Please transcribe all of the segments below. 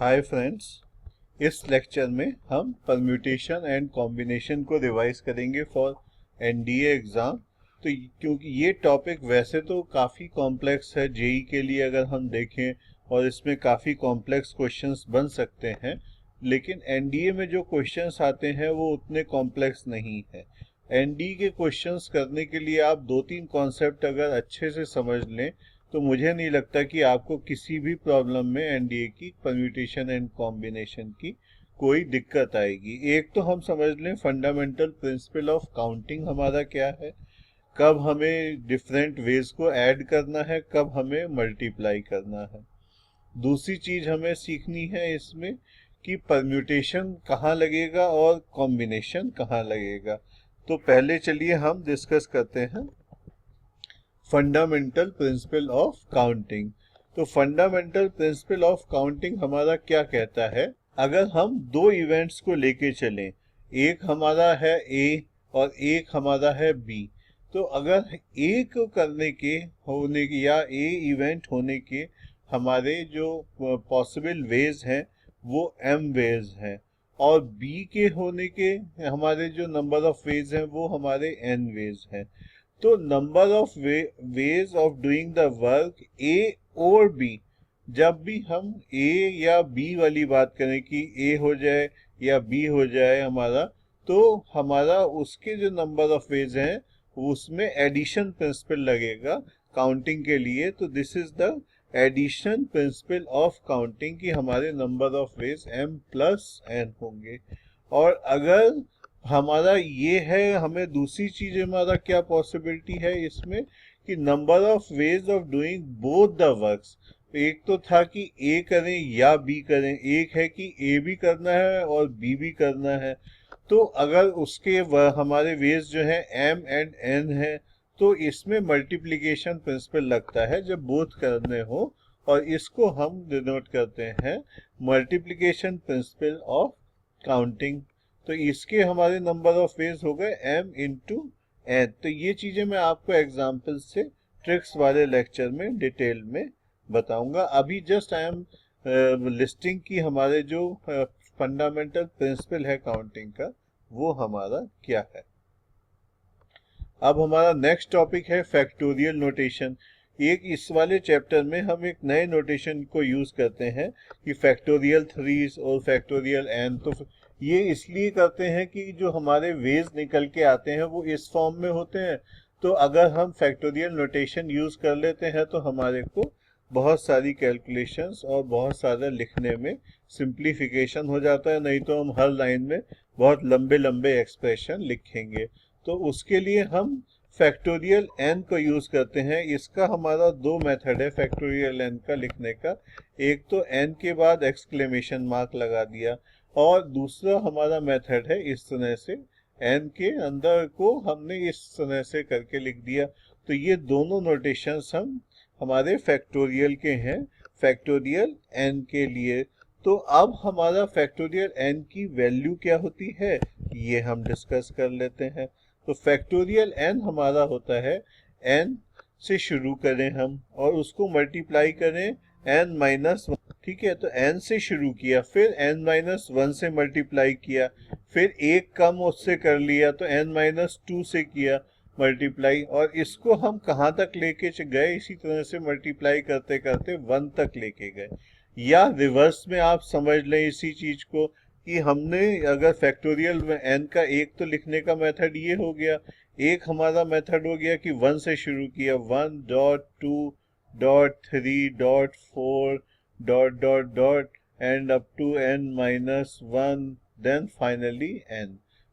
Hi friends, इस lecture में हम परम्यूटेशन एंड कॉम्बिनेशन को रिवाइज करेंगे फॉर एनडीए एग्ज़ाम। तो क्योंकि ये टॉपिक वैसे तो काफ़ी कॉम्प्लेक्स है जेई के लिए अगर हम देखें, और इसमें काफ़ी कॉम्प्लेक्स क्वेश्चंस बन सकते हैं, लेकिन एनडीए में जो क्वेश्चंस आते हैं वो उतने कॉम्प्लेक्स नहीं है। एनडीए के क्वेश्चंस करने के लिए आप दो तीन कॉन्सेप्ट अगर अच्छे से समझ लें तो मुझे नहीं लगता कि आपको किसी भी प्रॉब्लम में एनडीए की परम्यूटेशन एंड कॉम्बिनेशन की कोई दिक्कत आएगी। एक तो हम समझ लें फंडामेंटल प्रिंसिपल ऑफ काउंटिंग हमारा क्या है, कब हमें डिफरेंट वेज को ऐड करना है, कब हमें मल्टीप्लाई करना है। दूसरी चीज हमें सीखनी है इसमें कि परम्यूटेशन कहाँ लगेगा और कॉम्बिनेशन कहाँ लगेगा। तो पहले चलिए हम डिस्कस करते हैं फंडामेंटल प्रिंसिपल ऑफ काउंटिंग। तो फंडामेंटल प्रिंसिपल ऑफ काउंटिंग हमारा क्या कहता है, अगर हम दो इवेंट्स को लेके चलें, एक हमारा है ए और एक हमारा है बी, तो अगर ए को करने के होने के या ए इवेंट होने के हमारे जो पॉसिबल वेज हैं वो एम वेज हैं, और बी के होने के हमारे जो नंबर ऑफ वेज हैं वो हमारे एन वेज हैं। तो number of ways of doing the work A और बी, जब भी हम ए या बी वाली बात करें कि ए हो जाए या बी हो जाए हमारा, तो हमारा उसके जो नंबर ऑफ वेज हैं उसमें एडिशन प्रिंसिपल लगेगा काउंटिंग के लिए। तो this is the addition principle of counting कि हमारे number of ways m plus n होंगे। और अगर हमारा ये है, हमें दूसरी चीज हमारा क्या पॉसिबिलिटी है इसमें कि number of ways of doing both the works. एक तो था कि ए करें या बी करें, एक है कि ए भी करना है और बी भी करना है। तो अगर उसके हमारे वेज जो है एम एंड एन है, तो इसमें मल्टीप्लिकेशन प्रिंसिपल लगता है जब बोथ करने हो, और इसको हम डिनोट करते हैं मल्टीप्लिकेशन प्रिंसिपल ऑफ काउंटिंग। तो इसके हमारे नंबर ऑफ वेज हो गए m इंटू एन। तो ये चीजें मैं आपको एग्जाम्पल से ट्रिक्स वाले लेक्चर में डिटेल में बताऊंगा। अभी जस्ट आई एम लिस्टिंग की हमारे जो फंडामेंटल प्रिंसिपल है काउंटिंग का वो हमारा क्या है। अब हमारा नेक्स्ट टॉपिक है फैक्टोरियल नोटेशन। एक इस वाले चैप्टर में हम एक नए नोटेशन को यूज करते हैं कि फैक्टोरियल थ्रीज और फैक्टोरियल एन। तो ये इसलिए करते हैं कि जो हमारे वेज निकल के आते हैं वो इस फॉर्म में होते हैं, तो अगर हम फैक्टोरियल नोटेशन यूज कर लेते हैं तो हमारे को बहुत सारी कैलकुलेशंस और बहुत सारा लिखने में सिंप्लीफिकेशन हो जाता है, नहीं तो हम हर लाइन में बहुत लंबे लंबे एक्सप्रेशन लिखेंगे। तो उसके लिए हम फैक्टोरियल एन को यूज करते हैं। इसका हमारा दो मेथड है फैक्टोरियल एन का लिखने का। एक तो एन के बाद एक्सक्लेमेशन मार्क लगा दिया, और दूसरा हमारा मेथड है इस तरह से एन के अंदर को हमने इस तरह से करके लिख दिया। तो ये दोनों नोटेशंस हमारे फैक्टोरियल के हैं फैक्टोरियल एन के लिए। तो अब हमारा फैक्टोरियल एन की वैल्यू क्या होती है ये हम डिस्कस कर लेते हैं। तो फैक्टोरियल एन हमारा होता है, एन से शुरू करें हम और उसको मल्टीप्लाई करें एन माइनस वन। ठीक है, तो एन से शुरू किया, फिर एन माइनस वन से मल्टीप्लाई किया, फिर एक कम उससे कर लिया तो एन माइनस टू से किया मल्टीप्लाई, और इसको हम कहाँ तक लेके गए, इसी तरह से मल्टीप्लाई करते करते वन तक लेके गए। या रिवर्स में आप समझ लें इसी चीज को कि हमने अगर फैक्टोरियल में एन का एक तो लिखने का मेथड ये हो गया, एक हमारा मेथड हो गया कि वन से शुरू किया, 1.2.3.4 dot dot dot and up to n minus one, then finally n।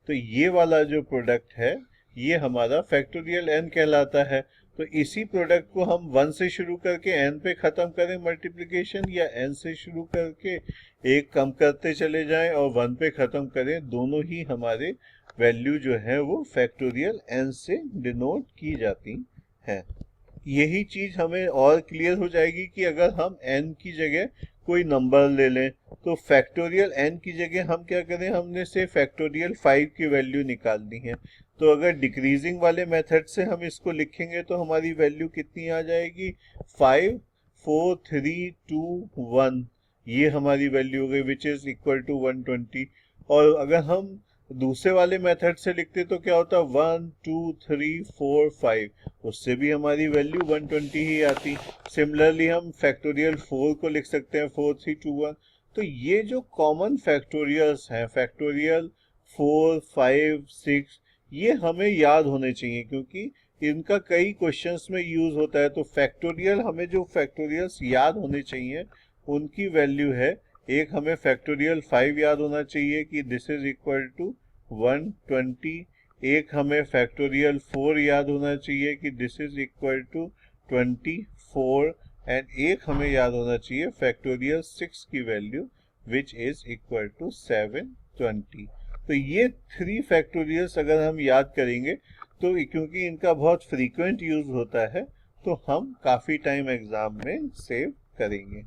तो ये वाला जो प्रोडक्ट है ये हमारा फैक्टोरियल n कहलाता है। तो इसी प्रोडक्ट को हम वन से शुरू करके n पे खत्म करें मल्टीप्लिकेशन, या n से शुरू करके एक कम करते चले जाएं और वन पे खत्म करें, दोनों ही हमारे वैल्यू जो है वो फैक्टोरियल n से डिनोट की जाती हैं। यही चीज हमें और क्लियर हो जाएगी कि अगर हम n की जगह कोई नंबर ले लें, तो फैक्टोरियल n की जगह हम क्या करें, हमने से फैक्टोरियल 5 की वैल्यू निकालनी है। तो अगर डिक्रीजिंग वाले मेथड से हम इसको लिखेंगे तो हमारी वैल्यू कितनी आ जाएगी, 5 4 3 2 1। ये हमारी वैल्यू हो गई विच इज इक्वल टू 120। और अगर हम दूसरे वाले मेथड से लिखते तो क्या होता, 1 2 3 4 5, उससे भी हमारी वैल्यू 120 ही आती। सिमिलरली हम फैक्टोरियल 4 को लिख सकते हैं 4 3 2 1। तो ये जो कॉमन फैक्टोरियल्स हैं, फैक्टोरियल 4 5 6, ये हमें याद होने चाहिए क्योंकि इनका कई क्वेश्चंस में यूज होता है। तो फैक्टोरियल, हमें जो फैक्टोरियल्स याद होने चाहिए उनकी वैल्यू है, एक हमें फैक्टोरियल 5 याद होना चाहिए कि दिस इज इक्वल टू 120, एक हमें फैक्टोरियल 4 याद होना चाहिए कि this is equal to 24, and एक हमें याद होना चाहिए फैक्टोरियल 6 की value which is equal to 720। तो ये 3 फैक्टोरियल्स अगर हम याद करेंगे तो क्योंकि इनका बहुत फ्रीक्वेंट यूज होता है तो हम काफी टाइम एग्जाम में सेव करेंगे।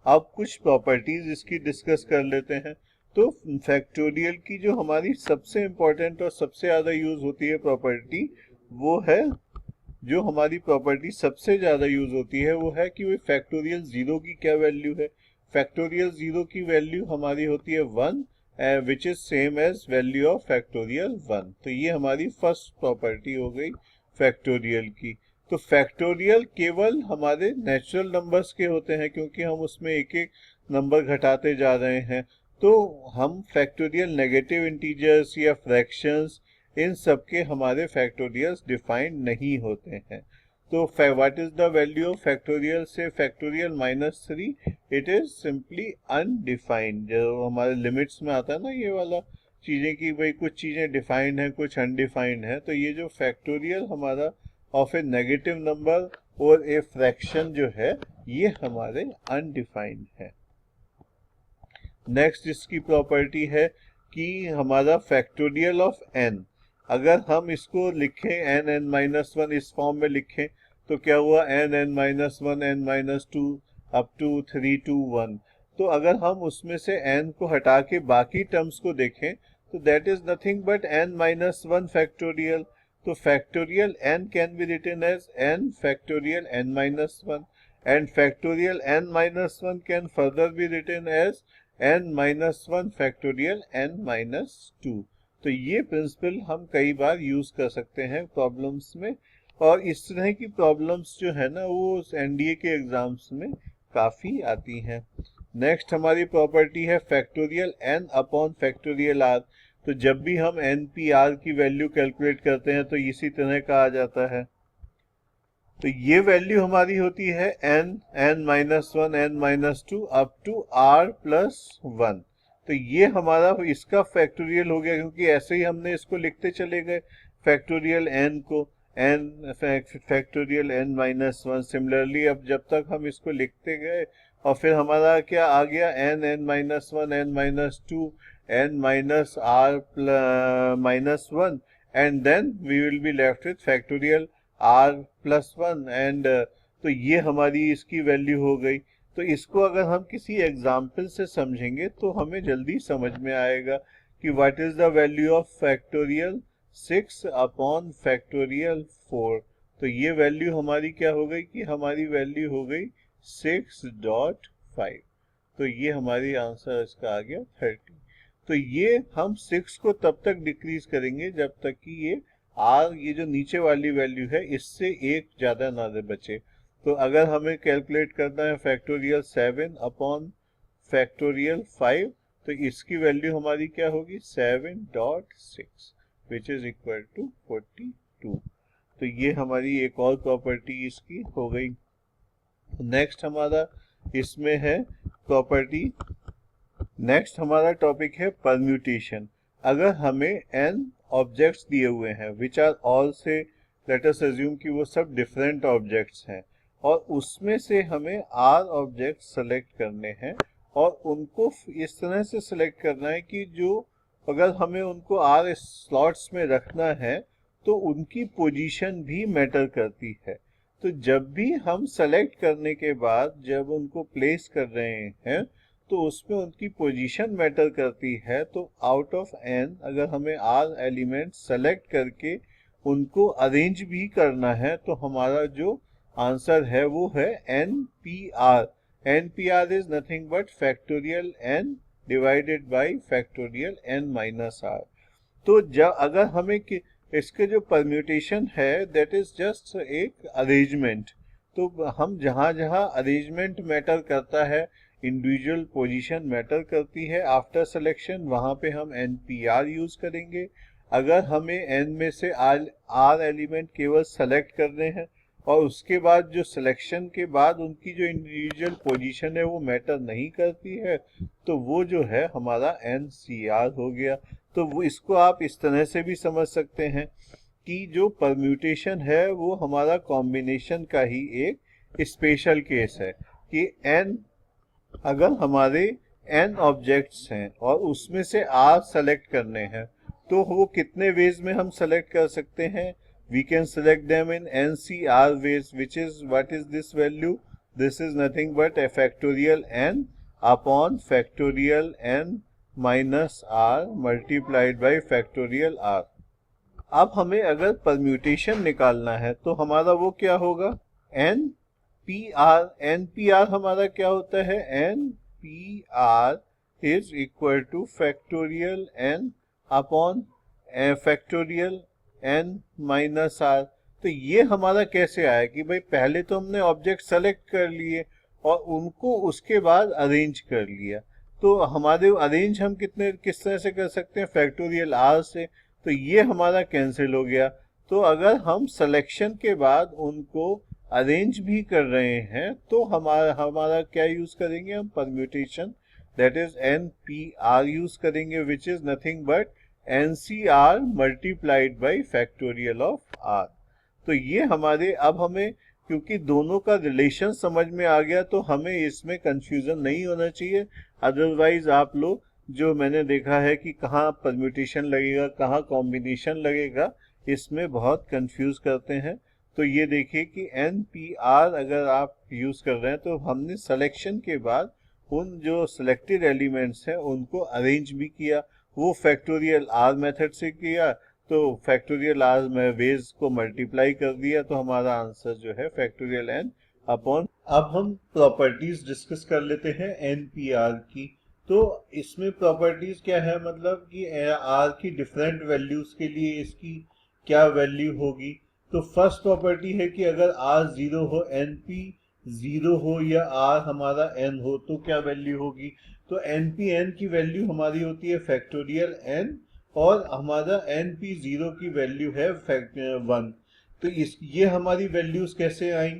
अब कुछ प्रॉपर्टीज इसकी डिस्कस कर लेते हैं। तो फैक्टोरियल की जो हमारी सबसे इंपॉर्टेंट और सबसे ज्यादा यूज होती है प्रॉपर्टी, वो है, जो हमारी प्रॉपर्टी सबसे ज्यादा यूज होती है वो है कि फैक्टोरियल 0 की क्या वैल्यू है। फैक्टोरियल 0 की वैल्यू हमारी होती है 1 which is same as value of factorial 1। तो ये हमारी फर्स्ट प्रॉपर्टी हो गई फैक्टोरियल की। तो फैक्टोरियल केवल हमारे नेचुरल नंबर्स के होते हैं क्योंकि हम उसमें एक एक नंबर घटाते जा रहे हैं। तो हम फैक्टोरियल नेगेटिव इंटीजर्स या फ्रैक्शंस, इन सब के हमारे फैक्टोरियल्स डिफाइंड नहीं होते हैं। तो what is the value of factorial से factorial -3, it is simply undefined. जो हमारे लिमिट्स में आता है ना ये वाला चीजें कि भाई कुछ चीजें डिफाइंड है कुछ अनडिफाइंड है, तो ये जो फैक्टोरियल हमारा ऑफ ए नेगेटिव नंबर और ए फ्रैक्शन जो है ये हमारे अनडिफाइंड है। नेक्स्ट इसकी प्रॉपर्टी है कि हमारा फैक्टोरियल ऑफ n, अगर हम इसको लिखें n(n-1) इस फॉर्म में लिखें तो क्या हुआ, n(n-1) n-2 up to 3 to 1। तो अगर हम उसमें से n को हटा के बाकी टर्म्स को देखें तो that is nothing but n-1 factorial. तो factorial n can be written as n factorial n-1, and factorial n-1 can further be written as n-1 factorial n-2। तो ये प्रिंसिपल हम कई बार यूज कर सकते हैं प्रॉब्लम्स में, और इस तरह की प्रॉब्लम्स जो है ना वो एनडीए के एग्जाम्स में काफी आती हैं। नेक्स्ट हमारी प्रॉपर्टी है factorial n upon factorial r। तो जब भी हम n p r की वैल्यू कैलकुलेट करते हैं तो इसी तरह का आ जाता है। तो ये वैल्यू हमारी होती है n(n-1) n-2 up to r+1। तो ये हमारा इसका फैक्टोरियल हो गया क्योंकि ऐसे ही हमने इसको लिखते चले गए फैक्टोरियल n को, n फैक्टोरियल n-1। सिमिलरली अब जब तक हम इसको लिखते गए और फिर हमारा क्या आ गया n(n-1) n-2 n-r+(-1), and then we will be left with factorial r+1 and तो ये हमारी इसकी वैल्यू हो गई। तो इसको अगर हम किसी एग्जाम्पल से समझेंगे तो हमें जल्दी समझ में आएगा कि what is the value of factorial 6 upon factorial 4। तो ये वैल्यू हमारी क्या हो गई कि हमारी वैल्यू हो गई 6.5। तो ये हमारी आंसर इसका आ गया 30। तो ये हम 6 को तब तक डिक्रीज करेंगे जब तक कि ये r, ये जो नीचे वाली वैल्यू है इससे एक ज्यादा ना बचे। तो अगर हमें कैलकुलेट करना है फैक्टोरियल 7 अपॉन फैक्टोरियल 5 तो इसकी वैल्यू हमारी क्या होगी 7.6 विच इज इक्वल टू 42। तो ये हमारी एक और प्रॉपर्टी इसकी हो गई। नेक्स्ट हमारा इसमें है प्रॉपर्टी, नेक्स्ट हमारा टॉपिक है परम्यूटेशन। अगर हमें n ऑब्जेक्ट्स दिए हुए हैं विच आर ऑल से, लेट अस अज्यूम कि वो सब डिफरेंट ऑब्जेक्ट्स हैं, और उसमें से हमें r ऑब्जेक्ट सेलेक्ट करने हैं और उनको इस तरह से सेलेक्ट करना है कि जो अगर हमें उनको r स्लॉट्स में रखना है तो उनकी पोजीशन भी मैटर करती है। तो जब भी हम सेलेक्ट करने के बाद जब उनको प्लेस कर रहे हैं तो उसमें उनकी पोजीशन मैटर करती है। तो आउट ऑफ n अगर हमें r एलिमेंट सेलेक्ट करके उनको अरेंज भी करना है तो हमारा जो आंसर है वो है NPR। NPR is nothing but factorial n divided by factorial n minus r। तो जब अगर हमें इसके जो परम्यूटेशन है दैट इज जस्ट एक अरेंजमेंट, तो हम जहां जहां अरेंजमेंट मैटर करता है, इंडिविजुअल पोजीशन मैटर करती है आफ्टर सिलेक्शन, वहां पे हम NPR यूज करेंगे। अगर हमें n में से r एलिमेंट केवल सेलेक्ट करने हैं और उसके बाद जो सिलेक्शन के बाद उनकी जो इंडिविजुअल पोजीशन है वो मैटर नहीं करती है, तो वो जो है हमारा NCR हो गया। तो वो इसको आप इस तरह से भी समझ सकते हैं कि जो परम्यूटेशन है वो हमारा कॉम्बिनेशन का ही एक स्पेशल केस है कि n, अगर हमारे n ऑब्जेक्ट्स हैं और उसमें से r सेलेक्ट करने हैं, तो वो कितने वेज में हम सेलेक्ट कर सकते हैं? We can select them in NCR ways, which is, what is this value? This is nothing but a factorial n upon factorial n minus r multiplied by factorial r। अब हमें अगर permutation निकालना है तो हमारा वो क्या होगा? NPR। NPR हमारा क्या होता है? NPR is equal to factorial n upon factorial n minus r. तो ये हमारा कैसे आया कि भाई पहले तो हमने ऑब्जेक्ट सेलेक्ट कर लिए और उनको उसके बाद अरेंज कर लिया, तो हमारे अरेंज हम किस तरह से कर सकते हैं? फैक्टोरियल आर से। तो ये हमारा कैंसिल हो गया। तो अगर हम सिलेक्शन के बाद उनको अरेंज भी कर रहे हैं तो हमारा क्या यूज करेंगे? हम permutation, that is NPR use करेंगे, which is nothing but NCR multiplied by factorial of R। तो ये हमारे, अब हमें क्योंकि दोनों का रिलेशन समझ में आ गया तो हमें इसमें कंफ्यूजन नहीं होना चाहिए। अदरवाइज आप लोग, जो मैंने देखा है कि कहाँ परम्यूटेशन लगेगा कहाँ कॉम्बिनेशन लगेगा, इसमें बहुत कंफ्यूज करते हैं। तो ये देखिए कि NPR अगर आप यूज कर रहे हैं तो हमने सिलेक्शन के बाद उन जो सिलेक्टेड एलिमेंट्स हैं उनको अरेंज भी किया, वो फैक्टोरियल आर मेथड से किया, तो फैक्टोरियल आर में वेज को मल्टीप्लाई कर दिया, तो हमारा आंसर जो है फैक्टोरियल n अपॉन। अब हम प्रॉपर्टीज डिस्कस कर लेते हैं NPR की। तो इसमें प्रॉपर्टीज क्या है, मतलब कि r की डिफरेंट वैल्यूज के लिए इसकी क्या वैल्यू होगी। तो फर्स्ट प्रॉपर्टी है कि अगर r 0 हो, NP 0 हो या r हमारा n हो तो क्या वैल्यू होगी। तो NPN की वैल्यू हमारी होती है फैक्टोरियल n और हमारा NP0 की वैल्यू है 1। तो ये हमारी वैल्यूज कैसे आई,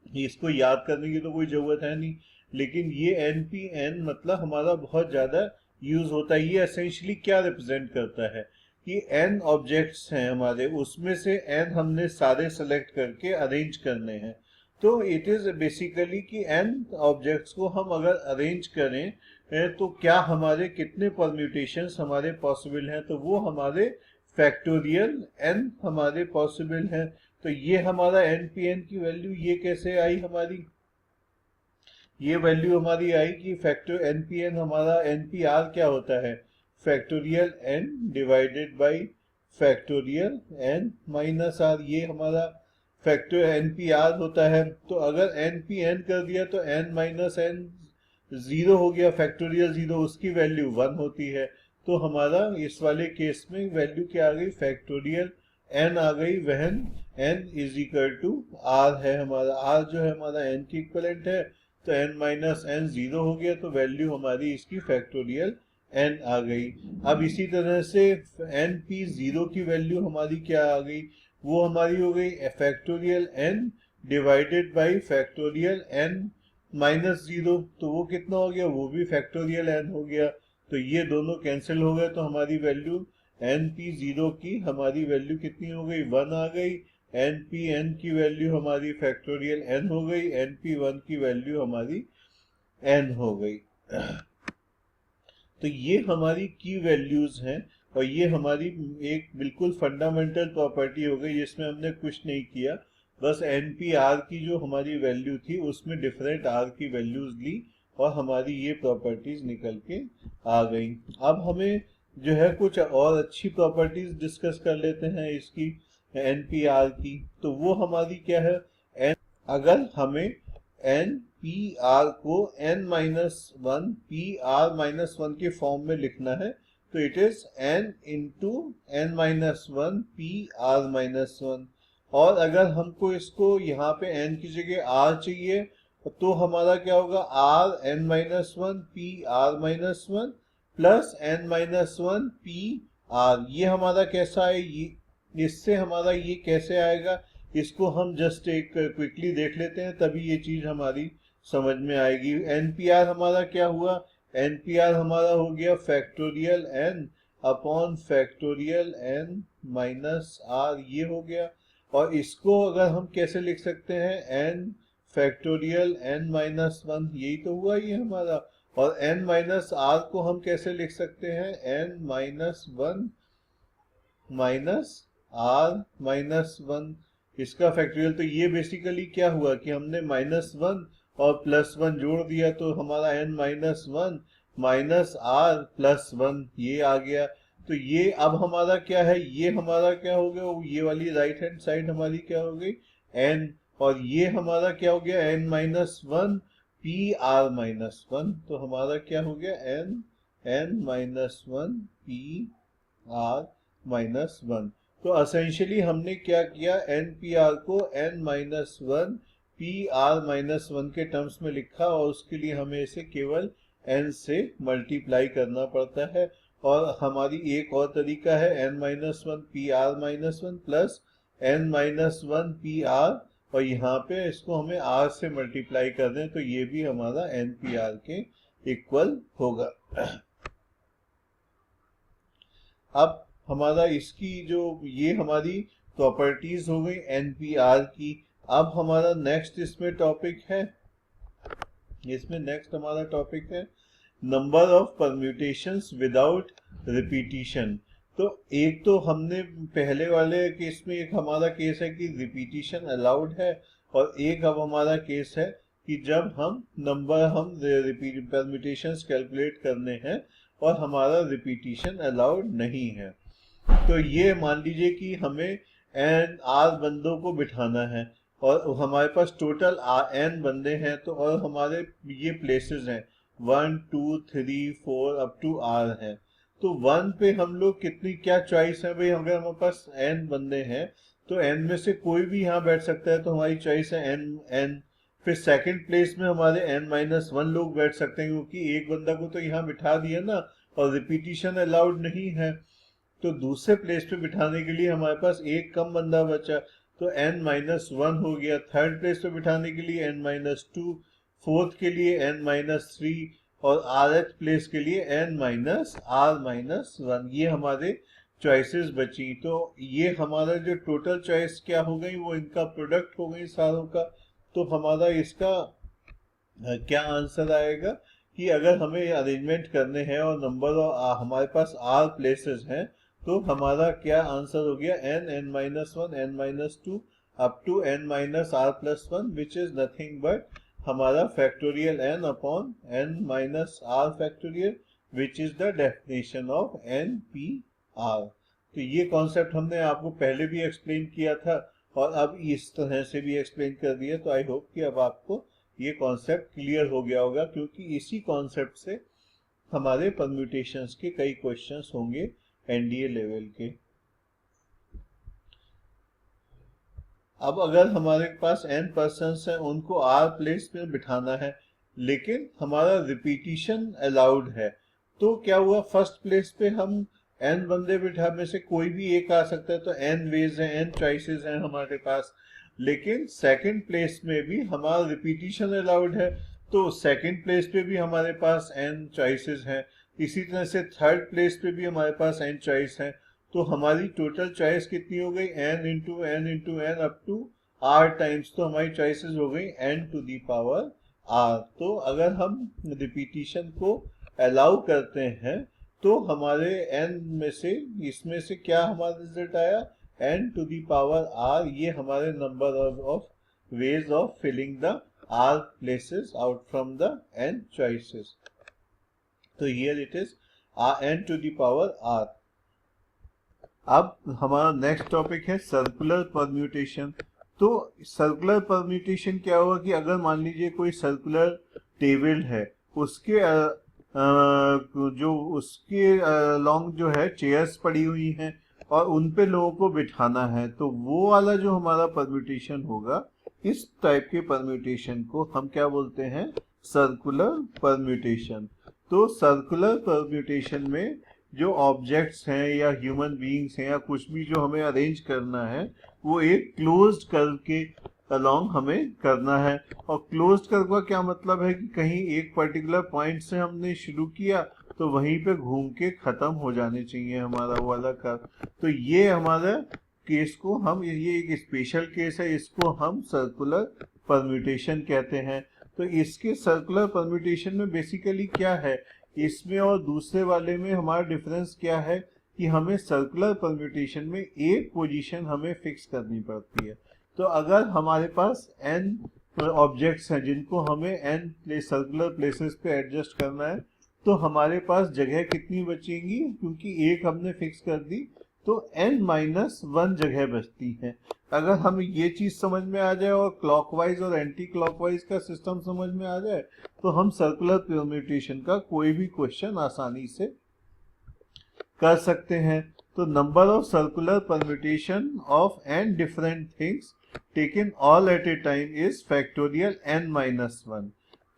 इसको याद करने की तो कोई जरूरत है नहीं, लेकिन ये NPN मतलब हमारा बहुत ज्यादा यूज होता है। ये एसेंशियली क्या रिप्रेजेंट करता है कि n ऑब्जेक्ट्स हैं हमारे, उसमें से n हमने सारे सेलेक्ट करके अरेंज करने हैं। तो इट इज बेसिकली कि n ऑब्जेक्ट्स को हम अगर अरेंज करें तो क्या हमारे कितने परम्यूटेशंस हमारे पॉसिबल हैं, तो वो हमारे फैक्टोरियल n हमारे पॉसिबल हैं। तो ये हमारा NPN की वैल्यू ये कैसे आई हमारी, ये वैल्यू हमारी आई कि फैक्टर NPN हमारा NPR क्या होता है? Factorial n divided by factorial n minus r, ये हमारा फैक्टर NPR होता है। तो अगर NPN कर दिया तो n माइनस n 0 हो गया, फैक्टोरियल 0 उसकी वैल्यू 1 होती है। तो हमारा इस वाले केस में वैल्यू क्या आ गई? फैक्टोरियल n आ गई, when n is equal to r है हमारा, r जो है हमारा n की इक्वलेंट है, तो n माइनस n 0 हो गया, तो वैल्यू हमारी इसकी फैक्टोरियल n आ गई। अब इसी तरह से NP0 की वैल्यू हमारी क्या आ गई? वो हमारी हो गई factorial n divided by factorial n minus 0, तो वो कितना हो गया? वो भी फैक्टोरियल n हो गया। तो ये दोनों कैंसिल हो गए, तो हमारी वैल्यू NP0 की हमारी वैल्यू कितनी हो गई? 1 आ गई। NPN की वैल्यू हमारी फैक्टोरियल n हो गई, NP1 की वैल्यू हमारी n हो गई। तो ये हमारी की वैल्यूज हैं और ये हमारी एक बिल्कुल फंडामेंटल प्रॉपर्टी हो गई जिसमें हमने कुछ नहीं किया, बस NPR की जो हमारी वैल्यू थी उसमें डिफरेंट R की वैल्यूज ली और हमारी ये प्रॉपर्टीज निकल के आ गई। अब हमें जो है कुछ और अच्छी प्रॉपर्टीज डिस्कस कर लेते हैं इसकी NPR की। तो वो हमारी क्या है? अगर हमें एन पी आर को n minus one P r minus one के फॉर्म में लिखना है तो it is n into n minus one P r minus one. और अगर हमको इसको यहाँ पे n की जगह r चाहिए तो हमारा क्या होगा, r n minus one P r minus one plus n minus one P are. ये हमारा कैसा है, ये इससे हमारा ये कैसे आएगा, इसको हम जस्ट एक क्विकली देख लेते हैं, तभी ये चीज हमारी समझ में आएगी। एनपीआर हमारा क्या हुआ, एनपीआर हमारा हो गया factorial n upon factorial n minus r, ये हो गया। और इसको अगर हम कैसे लिख सकते हैं, n factorial n minus one, यही तो हुआ ये हमारा। और n माइनस r को हम कैसे लिख सकते हैं, n minus one minus r minus one, इसका फैक्टोरियल। तो ये बेसिकली क्या हुआ कि हमने माइनस वन और प्लस वन जोड़ दिया तो हमारा n minus one minus r plus one ये आ गया। तो ये अब हमारा क्या है, ये हमारा क्या हो गया, ये वाली राइट हैंड साइड हमारी क्या हो गई n, और ये हमारा क्या हो गया n minus one P r minus one. तो हमारा क्या हो गया n minus one P r minus one. तो असेंशियली हमने क्या किया, एन पी आर को n minus one P r minus one के टर्म्स में लिखा और उसके लिए हमें इसे केवल n से मल्टीप्लाई करना पड़ता है। और हमारी एक और तरीका है n minus one P r minus one plus n minus one P are, और यहाँ पे इसको हमें r से मल्टीप्लाई कर दें तो ये भी हमारा n पी आर के इक्वल होगा। अब हमारा इसकी जो ये हमारी प्रॉपर्टीज हो गई एनपीआर की। अब हमारा नेक्स्ट इसमें टॉपिक है, इसमें नेक्स्ट हमारा टॉपिक है number of permutations without repetition. तो एक तो हमने पहले वाले केस में एक हमारा केस है कि रिपीटिशन अलाउड है, और एक अब हमारा केस है कि जब हम परम्यूटेशंस कैलकुलेट करने हैं और हमारा रिपीटिशन अलाउड नहीं है। तो ये मान लीजिए कि हमें n r बंदों को बिठाना है और हमारे पास टोटल n बंदे हैं, तो और हमारे ये प्लेसेस हैं 1 2 3 4 अप टू r है। तो 1 पे हम लोग कितनी क्या चॉइस है भाई, अगर हमारे पास n बंदे हैं तो n में से कोई भी यहाँ बैठ सकता है, तो हमारी चॉइस है n। फिर सेकंड प्लेस में हमारे n माइनस वन लोग बैठ सकते हैं क्योंकि एक बंदा को तो यहाँ बिठा दिया ना और रिपीटिशन अलाउड नहीं है। तो दूसरे प्लेस पे बिठाने के लिए हमारे पास एक कम बंदा बचा तो n माइनस वन हो गया। थर्ड प्लेस पे बिठाने के लिए n माइनस टू, फोर्थ के लिए n माइनस थ्री, और rth प्लेस के लिए n minus r minus one. ये हमारे चॉइसेस बची। तो ये हमारा जो टोटल चॉइस क्या हो गई, वो इनका प्रोडक्ट हो गई सारों का। तो हमारा इसका क्या आंसर आएगा कि अगर हमें अरेंजमेंट करने हैं और नंबर हमारे पास r प्लेसेस हैं, तो हमारा क्या आंसर हो गया n minus one n minus two up to n minus r plus one, which is nothing but हमारा factorial n upon n minus r factorial, which is the definition of NPR। तो ये concept हमने आपको पहले भी explain किया था और अब इस तरह से भी एक्सप्लेन कर दिया। तो आई होप कि अब आपको ये कॉन्सेप्ट क्लियर हो गया होगा, क्योंकि इसी कॉन्सेप्ट से हमारे परम्यूटेशंस के कई क्वेश्चंस होंगे एनडीए लेवल के। अब अगर हमारे पास n पर्सन्स हैं, उनको r प्लेस में बिठाना है लेकिन हमारा रिपीटिशन अलाउड है, तो क्या हुआ, फर्स्ट प्लेस पे हम n बंदे बिठा में से कोई भी एक आ सकता है, तो n वेज है, n चॉइसेस हैं हमारे पास। लेकिन सेकंड प्लेस में भी हमारा रिपीटिशन अलाउड है, तो सेकंड प्लेस पे भी हमारे पास n चॉइसेस हैं। इसी तरह से थर्ड प्लेस पे भी हमारे पास n चॉइस है। तो हमारी टोटल चॉइस कितनी हो गई, n into n into n up to r times. तो हमारी चॉइसेस हो गई n to the power r। तो अगर हम रिपीटिशन को अलाउ करते हैं तो हमारे n में से इसमें से क्या हमारा रिजल्ट आया, n to the power r। ये हमारे number of ways of filling the r places out from the n choices. तो here it is n to the power r। अब हमारा नेक्स्ट टॉपिक है सर्कुलर परम्यूटेशन। तो circular permutation क्या होगा कि अगर मान लीजिए कोई सर्कुलर टेबल है, उसके जो उसके लॉन्ग जो है चेयर्स पड़ी हुई हैं और उन पे लोगों को बिठाना है, तो वो वाला जो हमारा परम्यूटेशन होगा, इस टाइप के परम्यूटेशन को हम क्या बोलते हैं, सर्कुलर परम्यूटेशन। तो सर्कुलर परम्यूटेशन में जो ऑब्जेक्ट्स हैं या ह्यूमन बीइंग्स हैं या कुछ भी जो हमें अरेंज करना है, वो एक क्लोज्ड कर्व के अलोंग हमें करना है। और क्लोज्ड कर्व का क्या मतलब है कि कहीं एक पर्टिकुलर पॉइंट से हमने शुरू किया तो वहीं पे घूम के खत्म हो जाने चाहिए हमारा वो वाला कर्व। तो ये हमारा केस को हम, ये एक स्पेशल केस है, इसको हम सर्कुलर परम्यूटेशन कहते हैं। तो इसके सर्कुलर परम्यूटेशन में बेसिकली क्या है, इसमें और दूसरे वाले में हमारा डिफरेंस क्या है कि हमें सर्कुलर परम्यूटेशन में एक पोजीशन हमें फिक्स करनी पड़ती है। तो अगर हमारे पास n ऑब्जेक्ट्स हैं जिनको हमें n सर्कुलर प्लेसेस पे एडजस्ट करना है, तो हमारे पास जगह कितनी बचेंगी, क्योंकि एक हमने फिक्स कर दी तो n-1 जगह बचती है। अगर हमें ये चीज समझ में आ जाए और क्लॉकवाइज और एंटी क्लॉकवाइज का सिस्टम समझ में आ जाए, तो हम सर्कुलर परम्यूटेशन का कोई भी क्वेश्चन आसानी से कर सकते हैं। तो number of circular permutation of n different things taken all at a time is factorial n-1।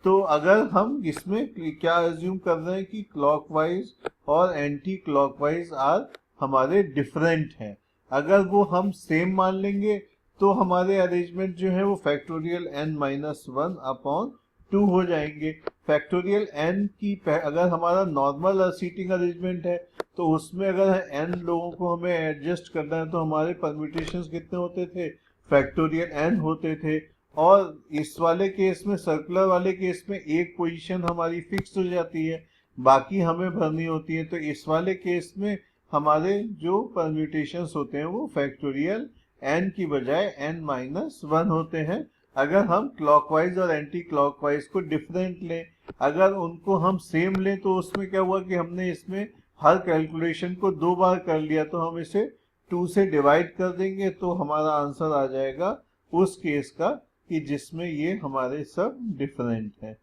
तो अगर हम इसमें क्या अज्यूम कर रहे हैं कि क्लॉकवाइज और एंटी क्लॉकवाइज आर हमारे डिफरेंट हैं, अगर वो हम सेम मान लेंगे तो हमारे अरेंजमेंट जो है वो फैक्टोरियल n-1 अपॉन 2 हो जाएंगे। फैक्टोरियल n की अगर हमारा नॉर्मल सीटिंग अरेंजमेंट है तो उसमें अगर n लोगों को हमें एडजस्ट करना है तो हमारे परम्यूटेशंस कितने होते थे, फैक्टोरियल n होते थे। और इस वाले केस में, सर्कुलर वाले केस में, एक पोजीशन हमारी फिक्स हो जाती है, बाकी हमें भरनी होती है। तो इस वाले केस में हमारे जो परम्यूटेशंस होते हैं वो फैक्टोरियल n की बजाय n-1 होते हैं। अगर हम क्लॉकवाइज और एंटी क्लॉकवाइज को डिफरेंट लें, अगर उनको हम सेम लें, तो उसमें क्या हुआ कि हमने इसमें हर कैलकुलेशन को 2 बार कर लिया, तो हम इसे 2 से डिवाइड कर देंगे तो हमारा आंसर आ जाएगा उस केस का कि जिसमें ये हमारे सब डिफरेंट है।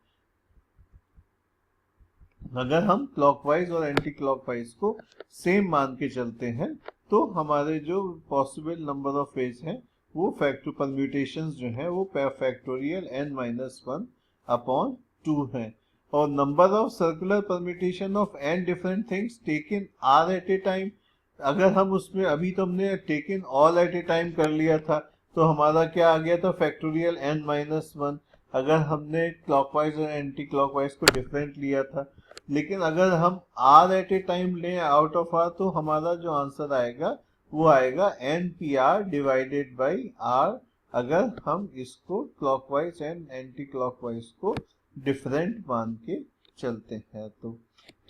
अगर हम क्लॉकवाइज और एंटी क्लॉकवाइज को सेम मान के चलते हैं तो हमारे जो पॉसिबल नंबर ऑफ वेज हैं वो परम्यूटेशंस जो हैं वो फैक्टोरियल n-1 अपॉन 2 है। और number of circular permutation of n different things taken r at a time, अगर हम उसमें, अभी तो हमने taken all at a time कर लिया था, तो हमारा क्या आ गया था, फैक्टोरियल n-1। अगर हमने क्लॉकवाइज और एंटी क्लॉकवाइज को डिफरेंट लिया था, लेकिन अगर हम r एट ए टाइम लें आउट ऑफ r, तो हमारा जो आंसर आएगा वो आएगा npr डिवाइडेड बाई r, अगर हम इसको क्लॉकवाइज एंड एंटी क्लॉकवाइज को डिफरेंट मान के चलते हैं। तो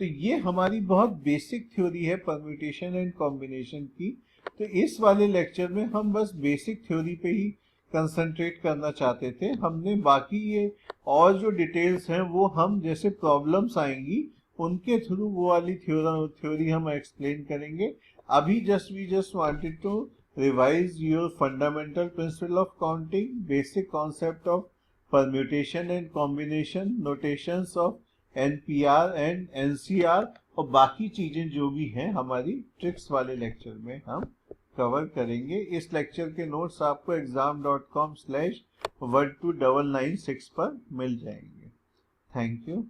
ये हमारी बहुत बेसिक थ्योरी है परम्यूटेशन एंड कॉम्बिनेशन की। तो इस वाले लेक्चर में हम बस बेसिक थ्योरी पे ही कंसंट्रेट करना चाहते थे। हमने बाकी ये और जो डिटेल्स हैं वो हम, जैसे प्रॉब्लम्स आएंगी उनके थ्रू वो वाली थ्योरी हम एक्सप्लेन करेंगे। अभी we just wanted to revise your fundamental principle of counting, basic concept of permutation and combination, notations of NPR and NCR, और बाकी चीजें जो भी हैं हमारी ट्रिक्स वाले लेक्चर में हम कवर करेंगे। इस लेक्चर के नोट्स आपको exam.com/12996 पर मिल जाएंगे। Thank you.